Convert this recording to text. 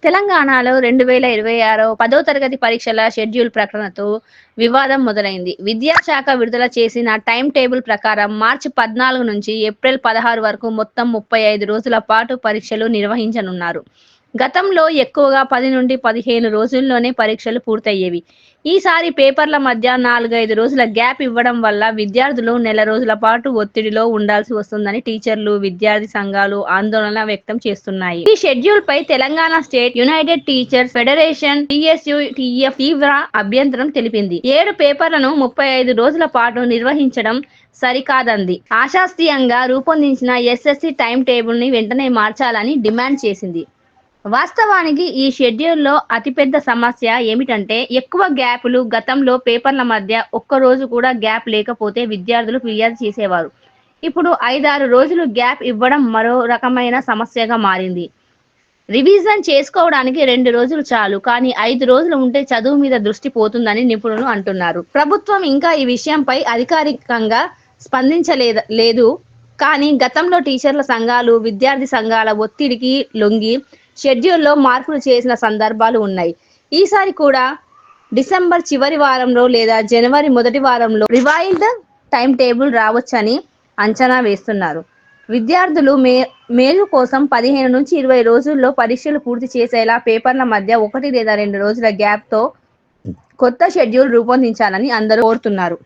తెలంగాణలో 2026 10వ తరగతి పరీక్షల షెడ్యూల్ ప్రకటనతో వివాదం మొదలైంది. విద్యాశాఖ విడుదల చేసిన టైం టేబుల్ ప్రకారం మార్చి 14 నుంచి ఏప్రిల్ 16 వరకు మొత్తం 35 రోజుల పాటు పరీక్షలు నిర్వహించనున్నారు. గతంలో ఎక్కువగా 10 నుండి 15 రోజుల్లోనే పరీక్షలు పూర్తయ్యేవి. ఈసారి పేపర్ల మధ్య 4-5 రోజుల గ్యాప్ ఇవ్వడం వల్ల విద్యార్థులు నెల రోజుల పాటు ఒత్తిడిలో ఉండాల్సి వస్తుందని టీచర్లు, విద్యార్థి సంఘాలు ఆందోళన వ్యక్తం చేస్తున్నాయి. ఈ షెడ్యూల్ పై Telangana state united teachers federation (TSUTF) తీవ్ర అభ్యంతరం తెలిపింది. 7 పేపర్లను 35 రోజుల పాటు నిర్వహించడం సరికాదంది. ఆశాస్యంగా రూపొందించిన ఎస్ఎస్సి టైం టేబుల్ ని వెంటనే మార్చాలని డిమాండ్ చేసింది. వాస్తవానికి ఈ షెడ్యూల్లో అతిపెద్ద సమస్య ఏమిటంటే ఎక్కువ గ్యాపులు. గతంలో పేపర్ల మధ్య ఒక్క రోజు కూడా గ్యాప్ లేకపోతే విద్యార్థులు ఫిర్యాదు చేసేవారు. ఇప్పుడు 5-6 రోజులు గ్యాప్ ఇవ్వడం మరో రకమైన సమస్యగా మారింది. రివిజన్ చేసుకోవడానికి 2 రోజులు చాలు, కానీ 5 రోజులు ఉంటే చదువు మీద దృష్టి పోతుందని నిపుణులు అంటున్నారు. ప్రభుత్వం ఇంకా ఈ విషయంపై అధికారికంగా స్పందించలేదు. కానీ గతంలో టీచర్ల సంఘాలు, విద్యార్థి సంఘాల ఒత్తిడికి లొంగి షెడ్యూల్లో మార్పులు చేసిన సందర్భాలు ఉన్నాయి. ఈసారి కూడా డిసెంబర్ చివరి వారంలో లేదా జనవరి మొదటి వారంలో రివైజ్డ్ టైం టేబుల్ రావచ్చని అంచనా వేస్తున్నారు. విద్యార్థులు మేలు కోసం 15 నుంచి 20 రోజుల్లో పరీక్షలు పూర్తి చేసేలా పేపర్ల మధ్య 1 లేదా 2 రోజుల గ్యాప్తో కొత్త షెడ్యూల్ రూపొందించాలని అందరూ కోరుతున్నారు.